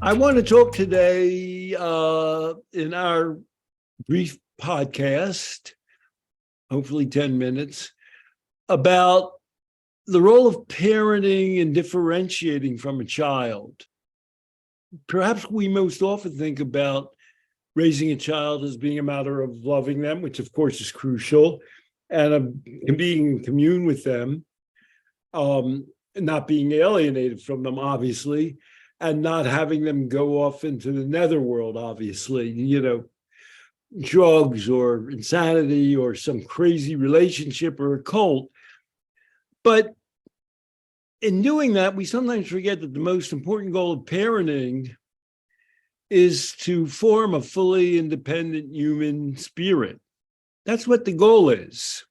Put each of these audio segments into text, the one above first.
I want to talk today in our brief podcast, hopefully 10 minutes, about the role of parenting and differentiating from a child. Perhaps we most often think about raising a child as being a matter of loving them, which of course is crucial, and being in commune with them, not being alienated from them, obviously, and not having them go off into the netherworld, obviously, drugs or insanity or some crazy relationship or a cult. But in doing that, we sometimes forget that the most important goal of parenting is to form a fully independent human spirit. That's what the goal is.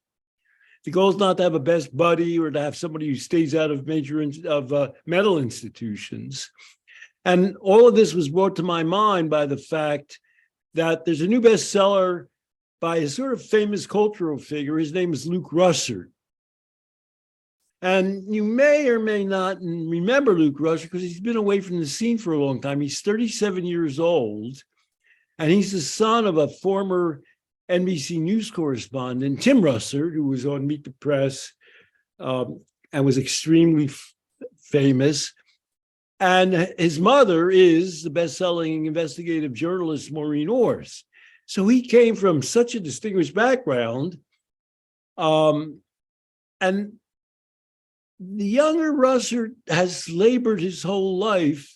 The goal is not to have a best buddy or to have somebody who stays out of mental institutions. And all of this was brought to my mind by the fact that there's a new bestseller by a sort of famous cultural figure. His name is Luke Russert. And you may or may not remember Luke Russert because he's been away from the scene for a long time. He's 37 years old, and he's the son of a former NBC News correspondent, Tim Russert, who was on Meet the Press and was extremely famous. And his mother is the best-selling investigative journalist, Maureen Orse. So he came from such a distinguished background. And the younger Russert has labored his whole life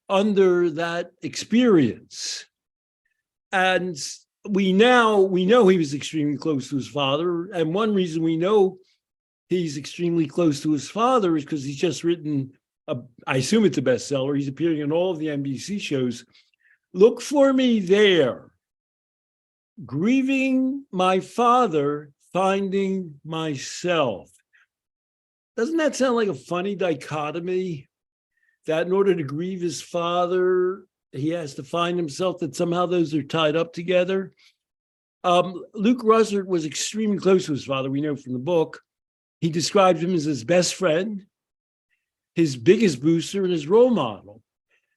under that experience. And we know he was extremely close to his father. And one reason we know he's extremely close to his father is because he's just written, I assume it's a bestseller. He's appearing in all of the NBC shows. Look for me there. Grieving my father, finding myself. Doesn't that sound like a funny dichotomy? That in order to grieve his father, he has to find himself, that somehow those are tied up together. Luke Russert was extremely close to his father, we know from the book. He described him as his best friend, his biggest booster, and his role model.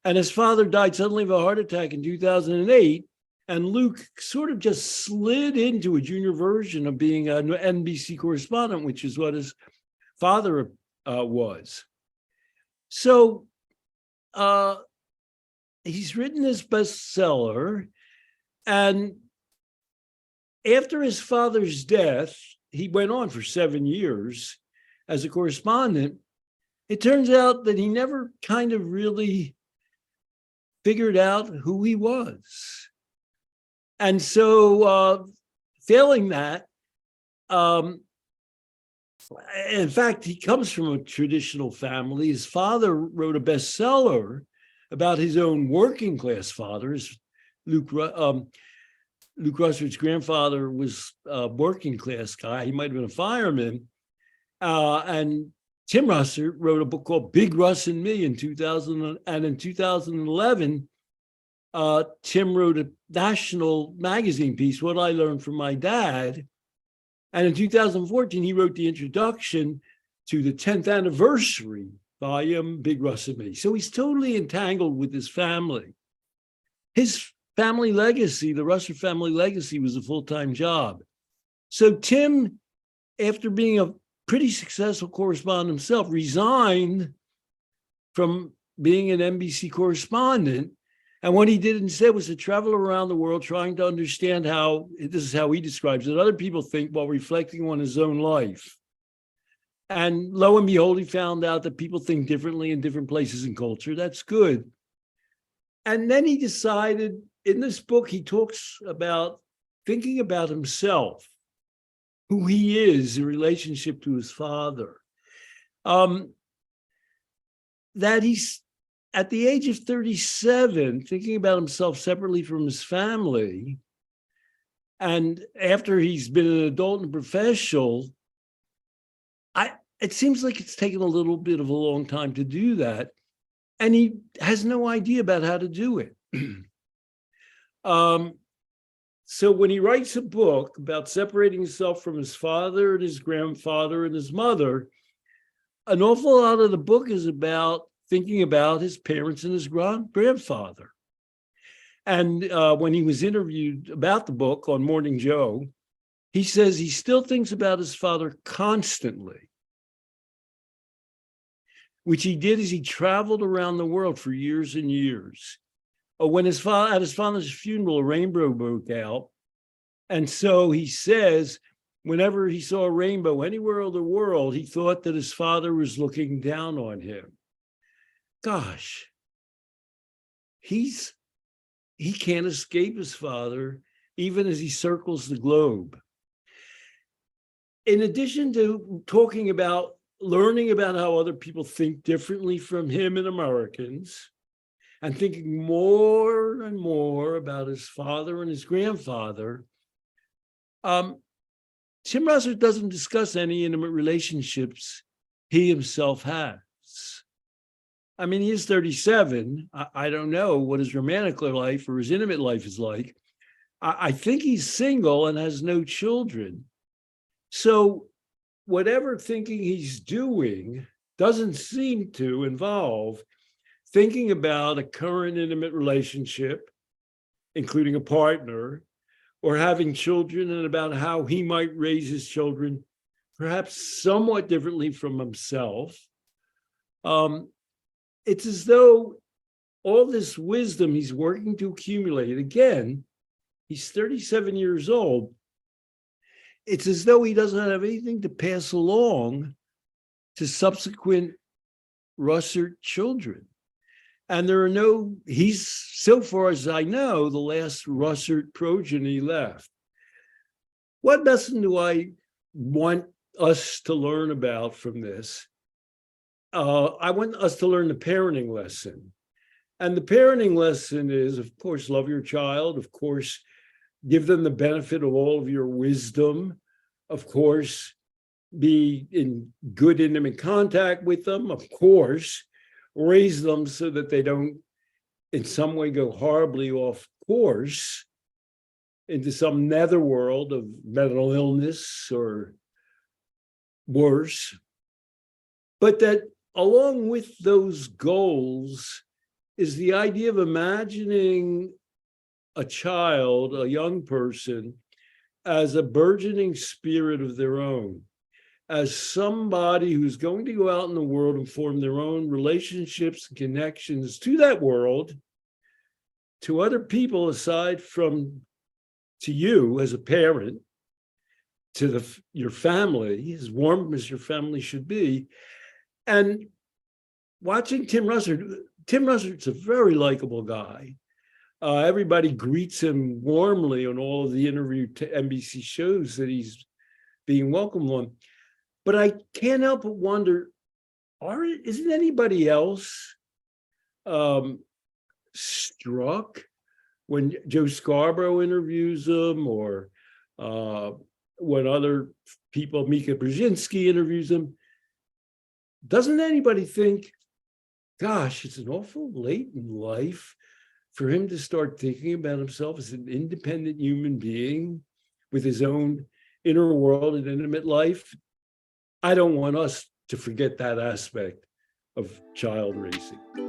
And his father died suddenly of a heart attack in 2008. And Luke sort of just slid into a junior version of being an NBC correspondent, which is what his father was. So he's written this bestseller. And after his father's death, he went on for 7 years as a correspondent. It turns out that he never kind of really figured out who he was. And so failing that, in fact, he comes from a traditional family. His father wrote a bestseller about his own working class fathers. Luke Russert's grandfather was a working class guy. He might have been a fireman. And Tim Russert wrote a book called Big Russ and Me in 2000. And in 2011, Tim wrote a national magazine piece, What I Learned from My Dad. And in 2014, he wrote the introduction to the 10th anniversary volume, Big Russ and Me. So he's totally entangled with his family. His family legacy, the Russert family legacy, was a full-time job. So Tim, after being a pretty successful correspondent himself, resigned from being an NBC correspondent. And what he did instead was to travel around the world trying to understand how, this is how he describes it, other people think while reflecting on his own life. And lo and behold, he found out that people think differently in different places and culture. That's good. And then he decided, in this book, he talks about thinking about himself, who he is in relationship to his father. That he's, at the age of 37, thinking about himself separately from his family. And after he's been an adult and professional, it seems like it's taken a little bit of a long time to do that. And he has no idea about how to do it. So when he writes a book about separating himself from his father and his grandfather and his mother, an awful lot of the book is about thinking about his parents and his grandfather. And when he was interviewed about the book on Morning Joe, he says he still thinks about his father constantly, which he did as he traveled around the world for years and years. When at his father's funeral, a rainbow broke out. And so he says, whenever he saw a rainbow anywhere in the world, he thought that his father was looking down on him. Gosh, he can't escape his father, even as he circles the globe. In addition to talking about learning about how other people think differently from him and Americans, and thinking more and more about his father and his grandfather, Tim Russert doesn't discuss any intimate relationships he himself has. I mean, he is 37. I don't know what his romantic life or his intimate life is like. I think he's single and has no children. So whatever thinking he's doing doesn't seem to involve thinking about a current intimate relationship, including a partner, or having children, and about how he might raise his children perhaps somewhat differently from himself. It's as though all this wisdom he's working to accumulate, again, he's 37 years old, it's as though he doesn't have anything to pass along to subsequent Russert children. And there are he's, so far as I know, the last Russert progeny left. What lesson do I want us to learn about from this? I want us to learn the parenting lesson. And the parenting lesson is, of course, love your child. Of course, give them the benefit of all of your wisdom. Of course, be in good, intimate contact with them. Of course, raise them so that they don't in some way go horribly off course into some netherworld of mental illness or worse. But that along with those goals is the idea of imagining a child, a young person, as a burgeoning spirit of their own, as somebody who's going to go out in the world and form their own relationships and connections to that world, to other people aside from to you as a parent, to your family, as warm as your family should be. And watching Tim Russert's a very likable guy. Everybody greets him warmly on all of the interview to NBC shows that he's being welcomed on. But I can't help but wonder, isn't anybody else struck when Joe Scarborough interviews him, or when other people, Mika Brzezinski interviews him? Doesn't anybody think, gosh, it's an awful late in life for him to start thinking about himself as an independent human being with his own inner world and intimate life? I don't want us to forget that aspect of child raising.